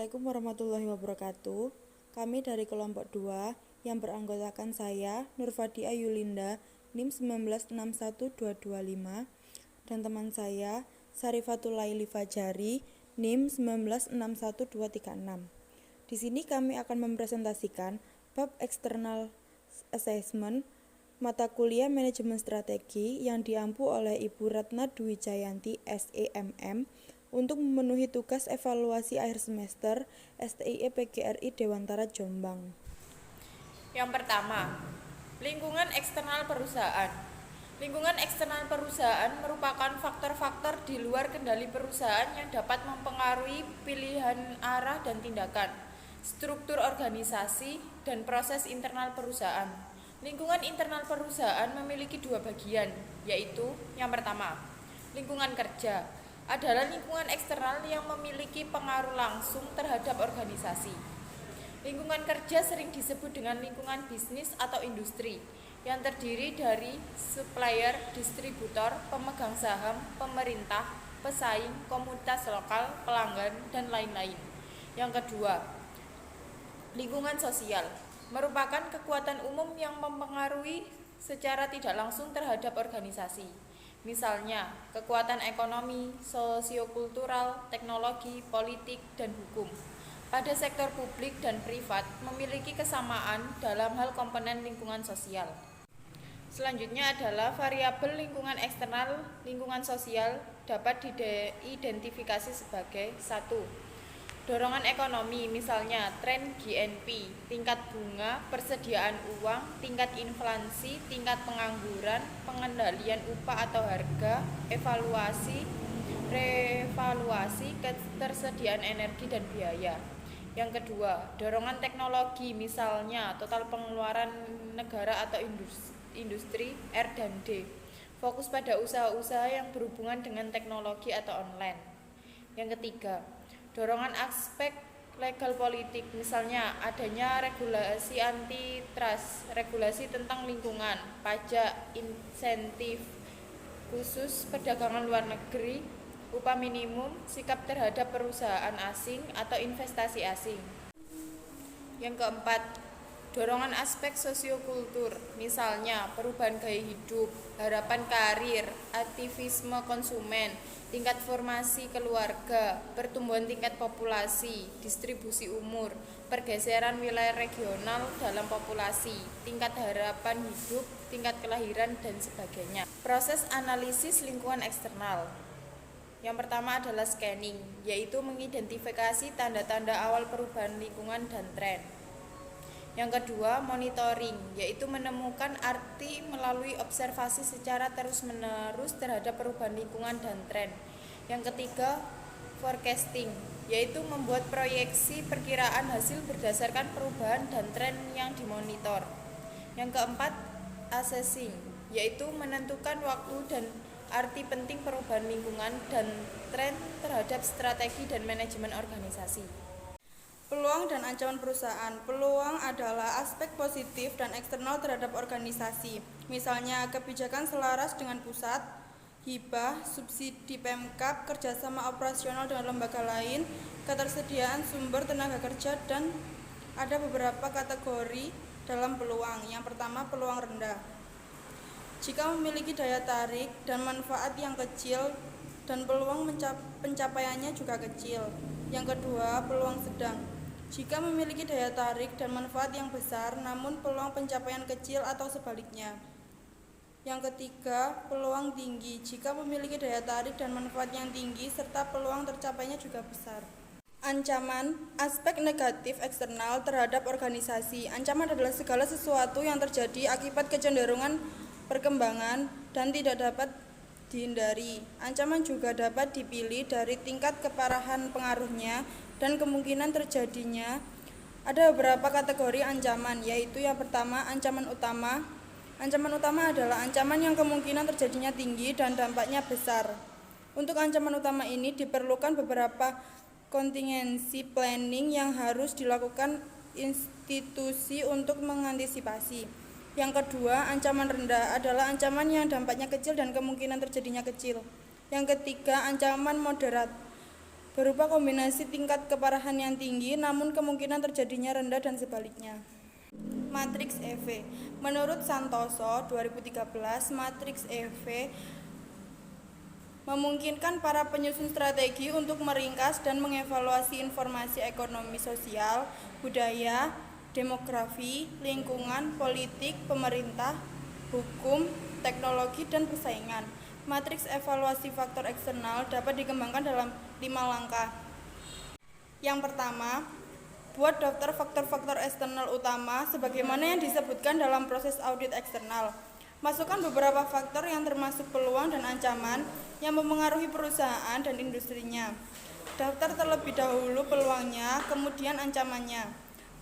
Assalamualaikum warahmatullahi wabarakatuh. Kami dari kelompok 2 yang beranggotakan saya, Nurfadi Ayulinda, NIM 1961225, dan teman saya, Sarifatul Laili Fajari, NIM 1961236. Di sini kami akan mempresentasikan bab External Assessment mata kuliah Manajemen Strategi yang diampu oleh Ibu Ratna Dwi Jayanti SEMM untuk memenuhi tugas evaluasi akhir semester STIE PGRI Dewantara Jombang. Yang pertama, lingkungan eksternal perusahaan. Lingkungan eksternal perusahaan merupakan faktor-faktor di luar kendali perusahaan yang dapat mempengaruhi pilihan arah dan tindakan, struktur organisasi, dan proses internal perusahaan. Lingkungan internal perusahaan memiliki dua bagian, yaitu yang pertama, lingkungan kerja adalah lingkungan eksternal yang memiliki pengaruh langsung terhadap organisasi. Lingkungan kerja sering disebut dengan lingkungan bisnis atau industri, yang terdiri dari supplier, distributor, pemegang saham, pemerintah, pesaing, komunitas lokal, pelanggan, dan lain-lain. Yang kedua, lingkungan sosial merupakan kekuatan umum yang mempengaruhi secara tidak langsung terhadap organisasi. Misalnya, kekuatan ekonomi, sosiokultural, teknologi, politik, dan hukum. Pada sektor publik dan privat memiliki kesamaan dalam hal komponen lingkungan sosial. Selanjutnya adalah variabel lingkungan eksternal lingkungan sosial dapat diidentifikasi sebagai 1. Dorongan ekonomi, misalnya tren GNP, tingkat bunga, persediaan uang, tingkat inflasi, tingkat pengangguran, pengendalian upah atau harga, evaluasi, revaluasi, ketersediaan energi dan biaya. Yang kedua, dorongan teknologi, misalnya total pengeluaran negara atau industri R&D, fokus pada usaha-usaha yang berhubungan dengan teknologi atau online. Yang ketiga, dorongan aspek legal politik, misalnya adanya regulasi antitrust, regulasi tentang lingkungan, pajak, insentif khusus, perdagangan luar negeri, upah minimum, sikap terhadap perusahaan asing atau investasi asing. Yang keempat, dorongan aspek sosiokultur, misalnya perubahan gaya hidup, harapan karir, aktivisme konsumen, tingkat formasi keluarga, pertumbuhan tingkat populasi, distribusi umur, pergeseran wilayah regional dalam populasi, tingkat harapan hidup, tingkat kelahiran, dan sebagainya. Proses analisis lingkungan eksternal. Yang pertama adalah scanning, yaitu mengidentifikasi tanda-tanda awal perubahan lingkungan dan tren. Yang kedua, monitoring, yaitu menemukan arti melalui observasi secara terus-menerus terhadap perubahan lingkungan dan tren. Yang ketiga, forecasting, yaitu membuat proyeksi perkiraan hasil berdasarkan perubahan dan tren yang dimonitor. Yang keempat, assessing, yaitu menentukan waktu dan arti penting perubahan lingkungan dan tren terhadap strategi dan manajemen organisasi. Peluang dan ancaman perusahaan. Peluang adalah aspek positif dan eksternal terhadap organisasi. Misalnya, kebijakan selaras dengan pusat, hibah, subsidi Pemkab, kerjasama operasional dengan lembaga lain, ketersediaan sumber tenaga kerja, dan ada beberapa kategori dalam peluang. Yang pertama, peluang rendah. Jika memiliki daya tarik dan manfaat yang kecil dan peluang pencapaiannya juga kecil. Yang kedua, peluang sedang. Jika memiliki daya tarik dan manfaat yang besar, namun peluang pencapaian kecil atau sebaliknya. Yang ketiga, peluang tinggi. Jika memiliki daya tarik dan manfaat yang tinggi, serta peluang tercapainya juga besar. Ancaman, aspek negatif eksternal terhadap organisasi. Ancaman adalah segala sesuatu yang terjadi akibat kecenderungan perkembangan dan tidak dapat dihindari. Ancaman juga dapat dipilih dari tingkat keparahan pengaruhnya dan kemungkinan terjadinya. Ada beberapa kategori ancaman, yaitu yang pertama, ancaman utama. Ancaman utama adalah ancaman yang kemungkinan terjadinya tinggi dan dampaknya besar. Untuk ancaman utama ini diperlukan beberapa contingency planning yang harus dilakukan institusi untuk mengantisipasi. Yang kedua, ancaman rendah adalah ancaman yang dampaknya kecil dan kemungkinan terjadinya kecil. Yang ketiga, ancaman moderat. berupa kombinasi tingkat keparahan yang tinggi namun kemungkinan terjadinya rendah dan sebaliknya. Matriks EV. Menurut Santoso 2013, matriks EV memungkinkan para penyusun strategi untuk meringkas dan mengevaluasi informasi ekonomi sosial, budaya, demografi, lingkungan, politik, pemerintah, hukum, teknologi, dan persaingan. Matriks evaluasi faktor eksternal dapat dikembangkan dalam 5 langkah. Yang pertama, buat daftar faktor-faktor eksternal utama sebagaimana yang disebutkan dalam proses audit eksternal. Masukkan beberapa faktor yang termasuk peluang dan ancaman yang mempengaruhi perusahaan dan industrinya. Daftar terlebih dahulu peluangnya, kemudian ancamannya.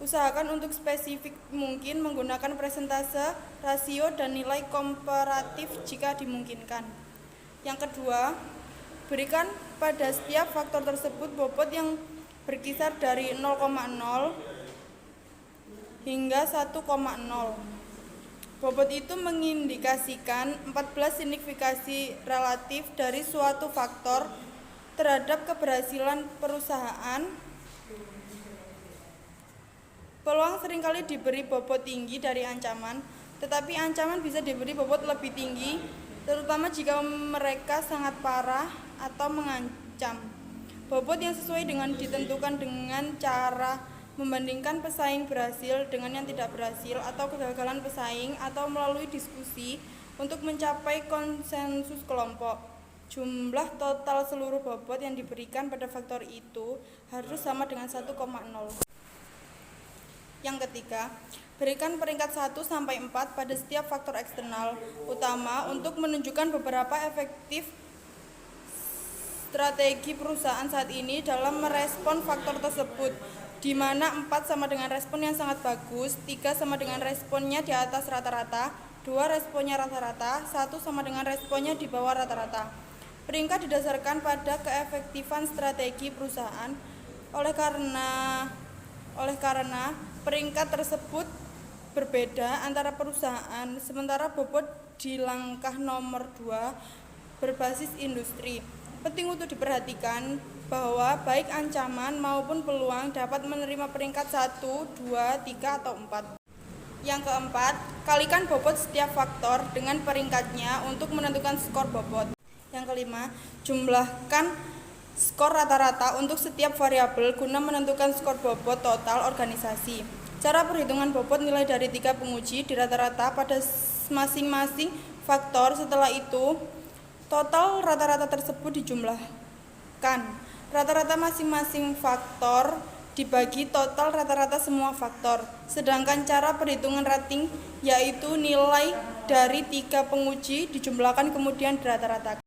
Usahakan untuk spesifik mungkin menggunakan persentase, rasio, dan nilai komparatif jika dimungkinkan. Yang kedua, berikan pada setiap faktor tersebut bobot yang berkisar dari 0,0 hingga 1,0. Bobot itu mengindikasikan 14 signifikasi relatif dari suatu faktor terhadap keberhasilan perusahaan. Peluang seringkali diberi bobot tinggi dari ancaman, tetapi ancaman bisa diberi bobot lebih tinggi, terutama jika mereka sangat parah atau mengancam. Bobot yang sesuai dengan ditentukan dengan cara membandingkan pesaing berhasil dengan yang tidak berhasil atau kegagalan pesaing atau melalui diskusi untuk mencapai konsensus kelompok. Jumlah total seluruh bobot yang diberikan pada faktor itu harus sama dengan 1,0. Yang ketiga, berikan peringkat 1 sampai 4 pada setiap faktor eksternal utama untuk menunjukkan beberapa efektif strategi perusahaan saat ini dalam merespon faktor tersebut, di mana 4 sama dengan respon yang sangat bagus, 3 sama dengan responnya di atas rata-rata, 2 responnya rata-rata, 1 sama dengan responnya di bawah rata-rata. Peringkat didasarkan pada keefektifan strategi perusahaan. Oleh karena peringkat tersebut berbeda antara perusahaan, sementara bobot di langkah nomor 2 berbasis industri. Penting untuk diperhatikan bahwa baik ancaman maupun peluang dapat menerima peringkat 1, 2, 3, atau 4. Yang keempat, kalikan bobot setiap faktor dengan peringkatnya untuk menentukan skor bobot. Yang kelima, jumlahkan skor rata-rata untuk setiap variabel guna menentukan skor bobot total organisasi. Cara perhitungan bobot nilai dari 3 penguji di rata-rata pada masing-masing faktor. Setelah itu, total rata-rata tersebut dijumlahkan. Rata-rata masing-masing faktor dibagi total rata-rata semua faktor. Sedangkan cara perhitungan rating yaitu nilai dari 3 penguji dijumlahkan kemudian dirata-ratakan.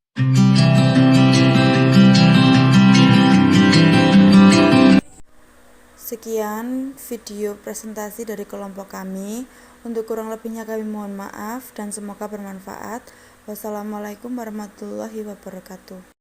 Sekian video presentasi dari kelompok kami. Untuk kurang lebihnya kami mohon maaf dan semoga bermanfaat. Wassalamualaikum warahmatullahi wabarakatuh.